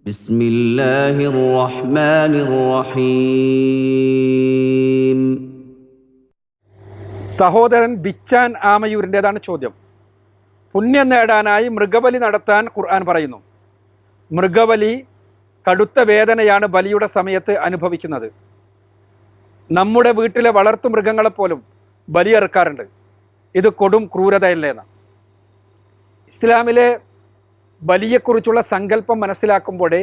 بسم الله الرحمن الرحيم. സഹോദരൻ ബിച്ചാൻ ആമയൂരിൻ്റെതാണ് ചോദ്യം. പുണ്യം നേടാനായി മൃഗബലി നടത്താൻ ഖുർആൻ പറയുന്നു. മൃഗബലി കടുത്ത വേദനയാണ് ബലിയുടെ സമയത്ത് അനുഭവിക്കുന്നത്. നമ്മുടെ വീട്ടിലെ വളർത്തു മൃഗങ്ങളെപ്പോലും ബലിയെറുക്കാറുണ്ട്. ഇത് കൊടും ക്രൂരതയല്ലേന്ന്. ഇസ്ലാമിലെ ബലിയെക്കുറിച്ചുള്ള സങ്കല്പം മനസ്സിലാക്കുമ്പോഴേ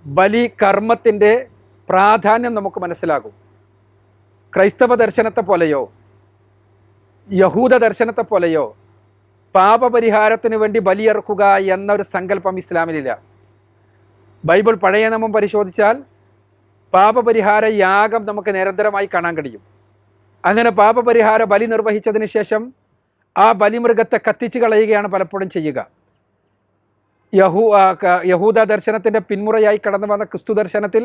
ബലി കർമ്മത്തിൻ്റെ പ്രാധാന്യം നമുക്ക് മനസ്സിലാകും. ക്രൈസ്തവ ദർശനത്തെ പോലെയോ യഹൂദ ദർശനത്തെ പോലെയോ പാപപരിഹാരത്തിന് വേണ്ടി ബലിയെറുക്കുക എന്നൊരു സങ്കല്പം ഇസ്ലാമിലില്ല. ബൈബിൾ പഴയ നിയമം പരിശോധിച്ചാൽ പാപപരിഹാര യാഗം നമുക്ക് നിരന്തരമായി കാണാൻ കഴിയും. അങ്ങനെ പാപപരിഹാര ബലി നിർവഹിച്ചതിന് ശേഷം ആ ബലിമൃഗത്തെ കത്തിച്ച് കളയുകയാണ് പലപ്പോഴും ചെയ്യുക. യഹൂദ ദർശനത്തിൻ്റെ പിന്മുറയായി കടന്നു വന്ന ക്രിസ്തു ദർശനത്തിൽ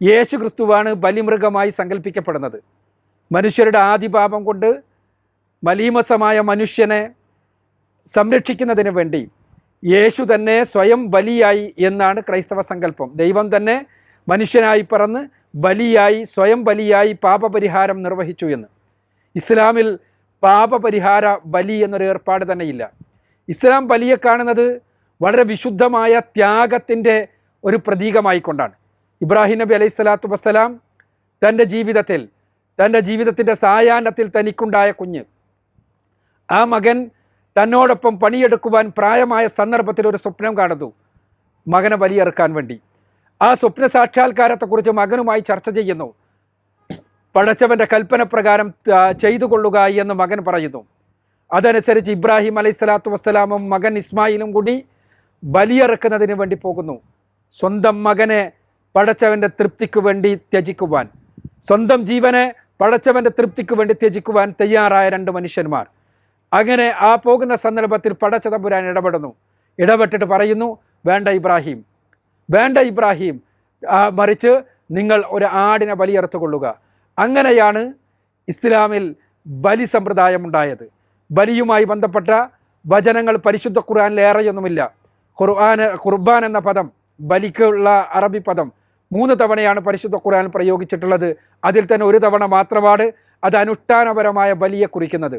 യേശു ക്രിസ്തുവാണ് ബലിമൃഗമായി സങ്കല്പിക്കപ്പെടുന്നത്. മനുഷ്യരുടെ ആദിപാപം കൊണ്ട് മലീമസമായ മനുഷ്യനെ സംരക്ഷിക്കുന്നതിന് വേണ്ടി യേശു തന്നെ സ്വയം ബലിയായി എന്നാണ് ക്രൈസ്തവ സങ്കല്പം. ദൈവം തന്നെ മനുഷ്യനായി പറന്ന് ബലിയായി സ്വയം ബലിയായി പാപപരിഹാരം നിർവഹിച്ചു എന്ന്. ഇസ്ലാമിൽ പാപപരിഹാര ബലി എന്നൊരു ഏർപ്പാട് തന്നെയില്ല. ഇസ്ലാം ബലിയെ കാണുന്നത് വളരെ വിശുദ്ധമായ ത്യാഗത്തിൻ്റെ ഒരു പ്രതീകമായിക്കൊണ്ടാണ്. ഇബ്രാഹിം നബി അലൈഹി സ്വലാത്തു വസ്സലാം തൻ്റെ ജീവിതത്തിൻ്റെ സായാഹ്നത്തിൽ തനിക്കുണ്ടായ കുഞ്ഞ്, ആ മകൻ തന്നോടൊപ്പം പണിയെടുക്കുവാൻ പ്രായമായ സന്ദർഭത്തിൽ ഒരു സ്വപ്നം കാണുന്നു, മകനെ ബലിയെറുക്കാൻ വേണ്ടി. ആ സ്വപ്ന സാക്ഷാത്കാരത്തെക്കുറിച്ച് മകനുമായി ചർച്ച ചെയ്യുന്നു. പടച്ചവൻ്റെ കൽപ്പന പ്രകാരം ചെയ്തു കൊള്ളുക എന്ന് മകൻ പറയുന്നു. അതനുസരിച്ച് ഇബ്രാഹിം അലൈഹി സ്വലാത്തു വസ്സലാമും മകൻ ഇസ്മായിലും കൂടി ബലിയെറുക്കുന്നതിന് വേണ്ടി പോകുന്നു. സ്വന്തം മകനെ പടച്ചവൻ്റെ തൃപ്തിക്ക് വേണ്ടി ത്യജിക്കുവാൻ, സ്വന്തം ജീവനെ പടച്ചവൻ്റെ തൃപ്തിക്ക് വേണ്ടി ത്യജിക്കുവാൻ തയ്യാറായ രണ്ട് മനുഷ്യന്മാർ. അങ്ങനെ ആ പോകുന്ന സന്ദർഭത്തിൽ പടച്ച തമ്പുരാൻ ഇടപെട്ടിട്ട് പറയുന്നു, വേണ്ട ഇബ്രാഹിം, മറിച്ച് നിങ്ങൾ ഒരു ആടിനെ ബലിയെറുത്തു കൊള്ളുക. അങ്ങനെയാണ് ഇസ്ലാമിൽ ബലി സമ്പ്രദായമുണ്ടായത്. ബലിയുമായി ബന്ധപ്പെട്ട വചനങ്ങൾ പരിശുദ്ധ ഖുർആനിലേറെയൊന്നുമില്ല. ഖുർബാൻ എന്ന പദം, ബലിക്കുള്ള അറബി പദം 3 തവണയാണ് പരിശുദ്ധ ഖുർആൻ പ്രയോഗിച്ചിട്ടുള്ളത്. അതിൽ തന്നെ ഒരു തവണ മാത്രമാണ് അത് അനുഷ്ഠാനപരമായ ബലിയെ കുറിക്കുന്നത്.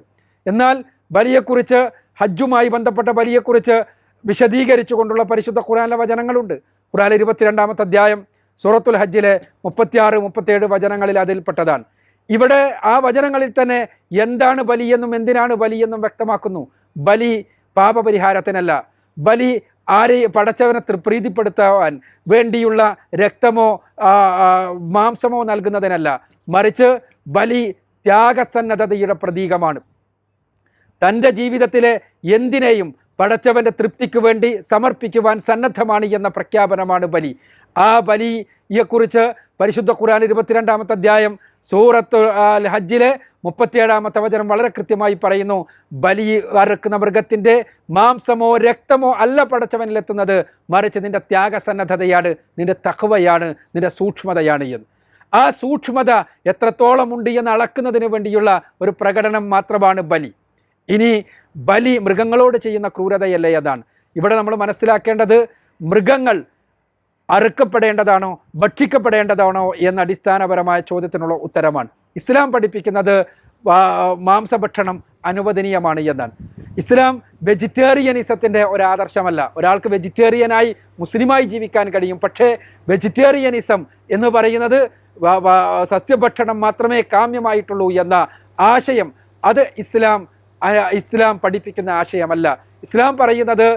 എന്നാൽ ബലിയെക്കുറിച്ച്, ഹജ്ജുമായി ബന്ധപ്പെട്ട ബലിയെക്കുറിച്ച് വിശദീകരിച്ചു കൊണ്ടുള്ള പരിശുദ്ധ ഖുർആനിലെ വചനങ്ങളുണ്ട്. ഖുർആൻ 22-ാമത്തെ അധ്യായം സൂറത്തുൽ ഹജ്ജിലെ 36-37 വചനങ്ങളിൽ അതിൽപ്പെട്ടതാണ്. ഇവിടെ ആ വചനങ്ങളിൽ തന്നെ എന്താണ് ബലിയെന്നും എന്തിനാണ് ബലിയെന്നും വ്യക്തമാക്കുന്നു. ബലി പാപപരിഹാരത്തിനല്ല, ബലി പടച്ചവനെ പ്രീതിപ്പെടുത്താൻ വേണ്ടിയുള്ള രക്തമോ മാംസമോ നൽകുന്നതിനല്ല, മറിച്ച് ബലി ത്യാഗസന്നദ്ധതയുടെ പ്രതീകമാണ്. തൻ്റെ ജീവിതത്തിലെ എന്തിനേയും പടച്ചവൻ്റെ തൃപ്തിക്ക് വേണ്ടി സമർപ്പിക്കുവാൻ സന്നദ്ധമാണ് എന്ന പ്രഖ്യാപനമാണ് ബലി. ആ ബലിയെക്കുറിച്ച് പരിശുദ്ധ ഖുർആൻ 22-ാമത്തെ അധ്യായം സൂറത്ത് ഹജ്ജിലെ 37-ാമത്തെ വചനം വളരെ കൃത്യമായി പറയുന്നു, ബലി അറുക്കുന്ന മൃഗത്തിൻ്റെ മാംസമോ രക്തമോ അല്ല പടച്ചവനിലെത്തുന്നത്, മറിച്ച് നിൻ്റെ ത്യാഗസന്നദ്ധതയാണ്, നിൻ്റെ തഖ്വയാണ്, നിൻ്റെ സൂക്ഷ്മതയാണ് എന്ന്. ആ സൂക്ഷ്മത എത്രത്തോളം ഉണ്ട് എന്ന് അളക്കുന്നതിന് വേണ്ടിയുള്ള ഒരു പ്രകടനം മാത്രമാണ് ബലി. ഇനി ബലി മൃഗങ്ങളോട് ചെയ്യുന്ന ക്രൂരതയല്ലേ അതാണ്. ഇവിടെ നമ്മൾ മനസ്സിലാക്കേണ്ടത് മൃഗങ്ങൾ അറുക്കപ്പെടേണ്ടതാണോ ഭക്ഷിക്കപ്പെടേണ്ടതാണോ എന്ന അടിസ്ഥാനപരമായ ചോദ്യത്തിനുള്ള ഉത്തരമാണ്. ഇസ്ലാം പഠിപ്പിക്കുന്നത് മാംസഭക്ഷണം അനുവദനീയമാണ് എന്നാണ്. ഇസ്ലാം വെജിറ്റേറിയനിസത്തിൻ്റെ ഒരാദർശമല്ല. ഒരാൾക്ക് വെജിറ്റേറിയനായി മുസ്ലിമായി ജീവിക്കാൻ കഴിയും, പക്ഷേ വെജിറ്റേറിയനിസം എന്ന് പറയുന്നത് സസ്യഭക്ഷണം മാത്രമേ കാമ്യമായിട്ടുള്ളൂ എന്ന ആശയം, അത് ഇസ്ലാം പഠിപ്പിക്കുന്ന ആശയമല്ല. ഇസ്ലാം പറയുന്നത്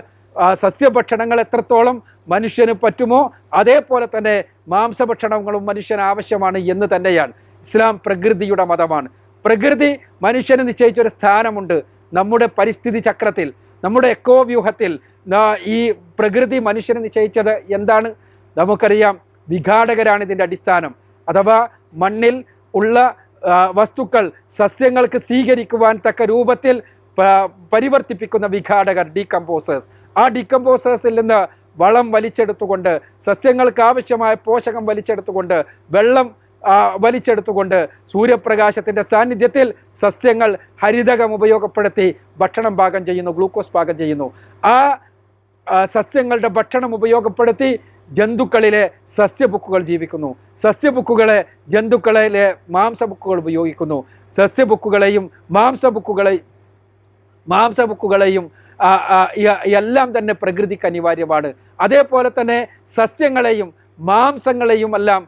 സസ്യഭക്ഷണങ്ങൾ എത്രത്തോളം മനുഷ്യന് പറ്റുമോ അതേപോലെ തന്നെ മാംസഭക്ഷണങ്ങളും മനുഷ്യന് ആവശ്യമാണ് എന്ന് തന്നെയാണ്. ഇസ്ലാം പ്രകൃതിയുടെ മതമാണ്. പ്രകൃതി മനുഷ്യന് നിശ്ചയിച്ചൊരു സ്ഥാനമുണ്ട്. നമ്മുടെ പരിസ്ഥിതി ചക്രത്തിൽ, നമ്മുടെ എക്കോ വ്യൂഹത്തിൽ ഈ പ്രകൃതി മനുഷ്യന് നിശ്ചയിച്ചത് എന്താണ്? നമുക്കറിയാം, വിഘാടകരാണ് ഇതിൻ്റെ അടിസ്ഥാനം. അഥവാ മണ്ണിൽ ഉള്ള വസ്തുക്കൾ സസ്യങ്ങൾക്ക് സ്വീകരിക്കുവാൻ തക്ക രൂപത്തിൽ പരിവർത്തിപ്പിക്കുന്ന വിഘാടകർ, ഡീകമ്പോസേഴ്സ്. ആ ഡീകമ്പോസേഴ്സിൽ നിന്ന് വളം വലിച്ചെടുത്തുകൊണ്ട്, സസ്യങ്ങൾക്ക് ആവശ്യമായ പോഷകം വലിച്ചെടുത്തുകൊണ്ട്, വെള്ളം വലിച്ചെടുത്തുകൊണ്ട്, സൂര്യപ്രകാശത്തിൻ്റെ സാന്നിധ്യത്തിൽ സസ്യങ്ങൾ ഹരിതകം ഉപയോഗപ്പെടുത്തി ഭക്ഷണം പാകം ചെയ്യുന്നു, ഗ്ലൂക്കോസ് പാകം ചെയ്യുന്നു. ആ സസ്യങ്ങളുടെ ഭക്ഷണം ഉപയോഗപ്പെടുത്തി ജന്തുക്കളിലെ സസ്യബുക്കുകൾ ജീവിക്കുന്നു. സസ്യബുക്കുകളെ ജന്തുക്കളിലെ മാംസബുക്കുകൾ ഉപയോഗിക്കുന്നു. സസ്യബുക്കുകളെയും മാംസബുക്കുകളെയും എല്ലാം തന്നെ പ്രകൃതിക്ക് അനിവാര്യമാണ്. അതേപോലെ തന്നെ സസ്യങ്ങളെയും മാംസങ്ങളെയും എല്ലാം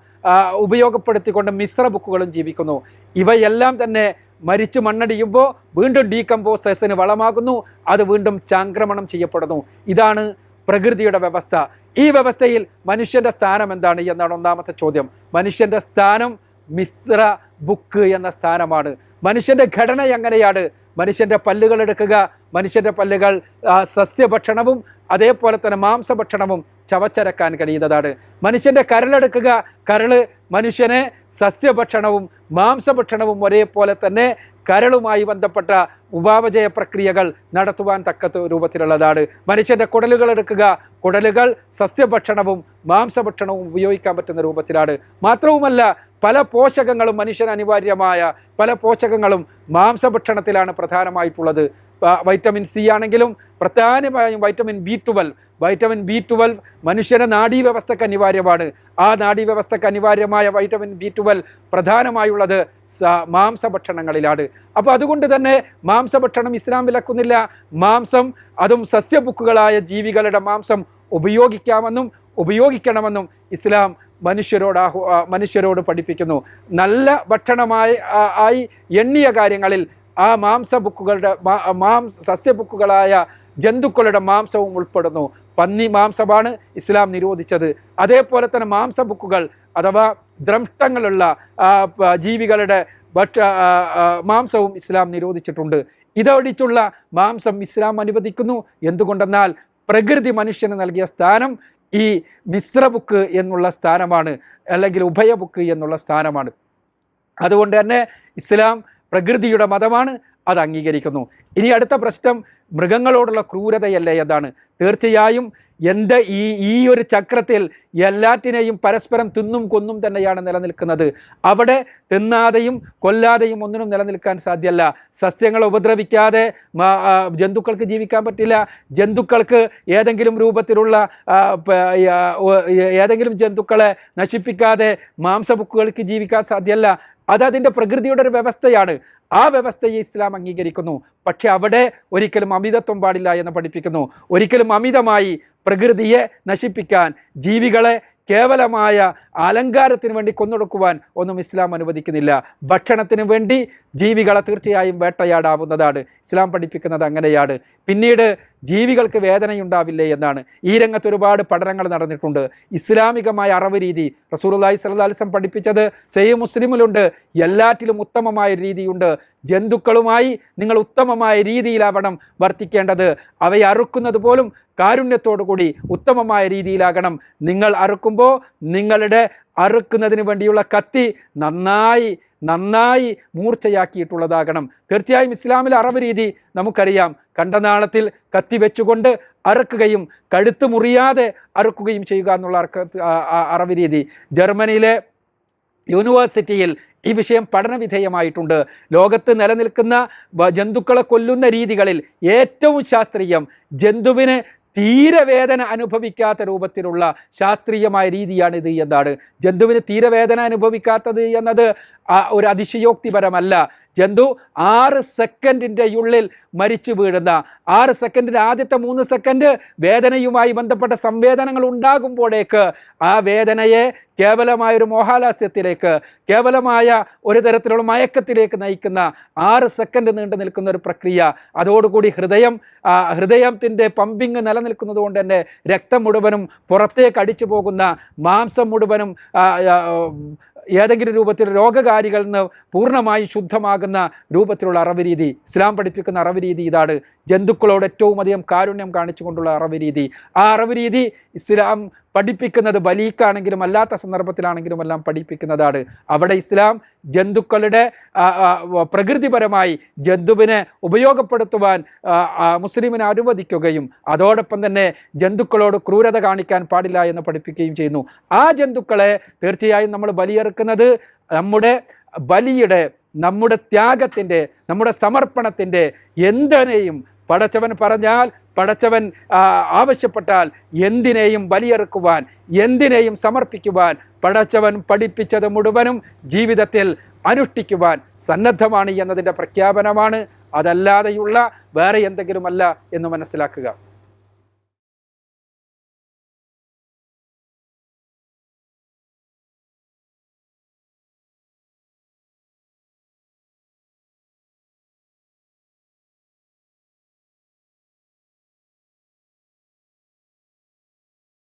ഉപയോഗപ്പെടുത്തിക്കൊണ്ട് മിശ്ര ബുക്കുകളും ജീവിക്കുന്നു. ഇവയെല്ലാം തന്നെ മരിച്ച് മണ്ണടിയുമ്പോൾ വീണ്ടും ഡീകമ്പോസേഷന് വളമാകുന്നു, അത് വീണ്ടും ചാക്രമണം ചെയ്യപ്പെടുന്നു. ഇതാണ് പ്രകൃതിയുടെ വ്യവസ്ഥ. ഈ വ്യവസ്ഥയിൽ മനുഷ്യൻ്റെ സ്ഥാനം എന്താണ് എന്നാണ് ഒന്നാമത്തെ ചോദ്യം. മനുഷ്യൻ്റെ സ്ഥാനം മിശ്ര ബുക്ക് എന്ന സ്ഥാനമാണ്. മനുഷ്യൻ്റെ ഘടന എങ്ങനെയാണ്? മനുഷ്യൻ്റെ പല്ലുകൾ എടുക്കുക, മനുഷ്യൻ്റെ പല്ലുകൾ സസ്യഭക്ഷണവും അതേപോലെ തന്നെ മാംസഭക്ഷണവും ചവച്ചരക്കാൻ കഴിയുന്നതാണ്. മനുഷ്യൻ്റെ കരളെടുക്കുക, കരള് മനുഷ്യനെ സസ്യഭക്ഷണവും മാംസഭക്ഷണവും ഒരേപോലെ തന്നെ കരളുമായി ബന്ധപ്പെട്ട ഉപാപചയ പ്രക്രിയകൾ നടത്തുവാൻ തക്ക രൂപത്തിലുള്ളതാണ്. മനുഷ്യൻ്റെ കുടലുകൾ എടുക്കുക, കുടലുകൾ സസ്യഭക്ഷണവും മാംസഭക്ഷണവും ഉപയോഗിക്കാൻ പറ്റുന്ന രൂപത്തിലാണ്. മാത്രവുമല്ല പല പോഷകങ്ങളും മനുഷ്യന് അനിവാര്യമായ പല പോഷകങ്ങളും മാംസഭക്ഷണത്തിലാണ് പ്രധാനമായിട്ടുള്ളത്. വൈറ്റമിൻ സി ആണെങ്കിലും പ്രധാനമായും വൈറ്റമിൻ B12 മനുഷ്യൻ്റെ നാഡീവ്യവസ്ഥയ്ക്ക് അനിവാര്യമാണ്. ആ നാഡീവ്യവസ്ഥയ്ക്ക് അനിവാര്യമായ വൈറ്റമിൻ B12 പ്രധാനമായുള്ളത് മാംസഭക്ഷണങ്ങളിലാണ്. അപ്പോൾ അതുകൊണ്ട് തന്നെ മാംസഭക്ഷണം ഇസ്ലാം വിലക്കുന്നില്ല. മാംസം, അതും സസ്യബുക്കുകളായ ജീവികളുടെ മാംസം ഉപയോഗിക്കാമെന്നും ഉപയോഗിക്കണമെന്നും ഇസ്ലാം മനുഷ്യരോട് പഠിപ്പിക്കുന്നു. നല്ല ഭക്ഷണമായി എണ്ണിയ കാര്യങ്ങളിൽ ആ സസ്യബുക്കുകളായ ജന്തുക്കളുടെ മാംസവും ഉൾപ്പെടുന്നു. പന്നി മാംസമാണ് ഇസ്ലാം നിരോധിച്ചത്. അതേപോലെ തന്നെ മാംസബുക്കുകൾ അഥവാ ദ്രംഷ്ടങ്ങളുള്ള ജീവികളുടെ മാംസവും ഇസ്ലാം നിരോധിച്ചിട്ടുണ്ട്. ഇതൊഴിച്ചുള്ള മാംസം ഇസ്ലാം അനുവദിക്കുന്നു. എന്തുകൊണ്ടെന്നാൽ പ്രകൃതി മനുഷ്യന് നൽകിയ സ്ഥാനം ഈ മിശ്ര ബുക്ക് എന്നുള്ള സ്ഥാനമാണ്, അല്ലെങ്കിൽ ഉഭയബുക്ക് എന്നുള്ള സ്ഥാനമാണ്. അതുകൊണ്ട് തന്നെ ഇസ്ലാം പ്രകൃതിയുടെ മതമാണ്, അത് അംഗീകരിക്കുന്നു. ഇനി അടുത്ത പ്രശ്നം മൃഗങ്ങളോടുള്ള ക്രൂരതയല്ലേ എന്നതാണ്. തീർച്ചയായും ഈ ഒരു ചക്രത്തിൽ എല്ലാറ്റിനെയും പരസ്പരം തിന്നും കൊന്നും തന്നെയാണ് നിലനിൽക്കുന്നത്. അവിടെ തിന്നാതെയും കൊല്ലാതെയും ഒന്നിനും നിലനിൽക്കാൻ സാധ്യമല്ല. സസ്യങ്ങളെ ഉപദ്രവിക്കാതെ ജന്തുക്കൾക്ക് ജീവിക്കാൻ പറ്റില്ല. ജന്തുക്കൾക്ക് ഏതെങ്കിലും രൂപത്തിലുള്ള ഏതെങ്കിലും ജന്തുക്കളെ നശിപ്പിക്കാതെ മാംസബുക്കുകൾക്ക് ജീവിക്കാൻ സാധ്യമല്ല. അതതിൻ്റെ പ്രകൃതിയുടെ ഒരു വ്യവസ്ഥയാണ്. ആ വ്യവസ്ഥയെ ഇസ്ലാം അംഗീകരിക്കുന്നു. പക്ഷെ അവിടെ ഒരിക്കലും അമിതത്വം പാടില്ല എന്ന് പഠിപ്പിക്കുന്നു. ഒരിക്കലും അമിതമായി പ്രകൃതിയെ നശിപ്പിക്കാൻ, ജീവികളെ കേവലമായ അലങ്കാരത്തിന് വേണ്ടി കൊന്നൊടുക്കുവാൻ ഒന്നും ഇസ്ലാം അനുവദിക്കുന്നില്ല. ഭക്ഷണത്തിന് വേണ്ടി ജീവികളെ തീർച്ചയായും വേട്ടയാടാവുന്നതാണ്. ഇസ്ലാം പഠിപ്പിക്കുന്നത് അങ്ങനെയാണ്. പിന്നീട് ജീവികൾക്ക് വേദനയുണ്ടാവില്ലേ എന്നാണ്. ഈ രംഗത്ത് ഒരുപാട് പഠനങ്ങൾ നടന്നിട്ടുണ്ട്. ഇസ്ലാമികമായ അറവ് രീതി റസൂലുള്ളാഹി സ്വല്ലല്ലാഹു അലൈഹി വസല്ലം പഠിപ്പിച്ചത് സഹീഹ് മുസ്ലിമിലുണ്ട്. എല്ലാറ്റിലും ഉത്തമമായ രീതിയുണ്ട്. ജന്തുക്കളുമായി നിങ്ങൾ ഉത്തമമായ രീതിയിലാവണം വർത്തിക്കേണ്ടത്. അവയെ അറുക്കുന്നത് പോലും കാരുണ്യത്തോടു കൂടി ഉത്തമമായ രീതിയിലാകണം. നിങ്ങൾ അറുക്കുമ്പോൾ നിങ്ങളുടെ അറുക്കുന്നതിന് വേണ്ടിയുള്ള കത്തി നന്നായി മൂർച്ചയാക്കിയിട്ടുള്ളതാകണം. തീർച്ചയായും ഇസ്ലാമിലെ അറവ് രീതി നമുക്കറിയാം. കണ്ടനാളത്തിൽ കത്തി വെച്ചുകൊണ്ട് അറുക്കുകയും കഴുത്ത് മുറിയാതെ അറുക്കുകയും ചെയ്യുക എന്നുള്ള അറവ് രീതി. ജർമ്മനിയിലെ യൂണിവേഴ്സിറ്റിയിൽ ഈ വിഷയം പഠനവിധേയമായിട്ടുണ്ട്. ലോകത്ത് നിലനിൽക്കുന്ന ജന്തുക്കളെ കൊല്ലുന്ന രീതികളിൽ ഏറ്റവും ശാസ്ത്രീയം, ജന്തുവിന് തീരവേദന അനുഭവിക്കാത്ത രൂപത്തിലുള്ള ശാസ്ത്രീയമായ രീതിയാണിത് എന്നാണ്. ജന്തുവിന് തീരവേദന അനുഭവിക്കാത്തത് എന്നത് ഒരു അതിശയോക്തിപരമല്ല. ജന്തു 6 സെക്കൻഡിൻ്റെ ഉള്ളിൽ മരിച്ചു വീഴുന്ന, 6 സെക്കൻഡിൻ്റെ ആദ്യത്തെ 3 സെക്കൻഡ് വേദനയുമായി ബന്ധപ്പെട്ട സംവേദനങ്ങൾ ഉണ്ടാകുമ്പോഴേക്ക് ആ വേദനയെ കേവലമായൊരു മോഹാലാസ്യത്തിലേക്ക്, കേവലമായ ഒരു തരത്തിലുള്ള മയക്കത്തിലേക്ക് നയിക്കുന്ന 6 സെക്കൻഡ് നീണ്ടു നിൽക്കുന്ന ഒരു പ്രക്രിയ. അതോടുകൂടി ഹൃദയത്തിൻ്റെ പമ്പിങ് നിലനിൽക്കുന്നത് കൊണ്ട് തന്നെ രക്തം മുഴുവനും പുറത്തേക്ക് അടിച്ചു പോകുന്ന, മാംസം മുഴുവനും ഏതെങ്കിലും രൂപത്തിൽ രോഗകാരികളിൽ നിന്ന് പൂർണ്ണമായും ശുദ്ധമാകുന്ന രൂപത്തിലുള്ള അറവ് രീതി. ഇസ്ലാം പഠിപ്പിക്കുന്ന അറവ് രീതി ഇതാണ്. ജന്തുക്കളോട് ഏറ്റവും അധികം കാരുണ്യം കാണിച്ചുകൊണ്ടുള്ള അറവ് രീതി. ആ അറവ് രീതി ഇസ്ലാം പഠിപ്പിക്കുന്നത് ബലീക്കാണെങ്കിലും അല്ലാത്ത സന്ദർഭത്തിലാണെങ്കിലും എല്ലാം പഠിപ്പിക്കുന്നതാണ്. അവിടെ ഇസ്ലാം ജന്തുക്കളുടെ പ്രകൃതിപരമായി ജന്തുവിനെ ഉപയോഗപ്പെടുത്തുവാൻ മുസ്ലിമിനെ അനുവദിക്കുകയും അതോടൊപ്പം തന്നെ ജന്തുക്കളോട് ക്രൂരത കാണിക്കാൻ പാടില്ല എന്ന് പഠിപ്പിക്കുകയും ചെയ്യുന്നു. ആ ജന്തുക്കളെ തീർച്ചയായും നമ്മൾ ബലിയെറുക്കുന്നത് നമ്മുടെ ബലിയുടെ, നമ്മുടെ ത്യാഗത്തിൻ്റെ, നമ്മുടെ സമർപ്പണത്തിൻ്റെ, എന്തിനേയും പടച്ചവൻ പറഞ്ഞാൽ, പടച്ചവൻ ആവശ്യപ്പെട്ടാൽ എന്തിനേയും ബലിയെറുക്കുവാൻ, എന്തിനേയും സമർപ്പിക്കുവാൻ പടച്ചവൻ പഠിപ്പിച്ചത് മുഴുവനും ജീവിതത്തിൽ അനുഷ്ഠിക്കുവാൻ സന്നദ്ധമാണ് എന്നതിൻ്റെ പ്രഖ്യാപനമാണ്. അതല്ലാതെയുള്ള വേറെ എന്തെങ്കിലുമല്ല എന്ന് മനസ്സിലാക്കുക.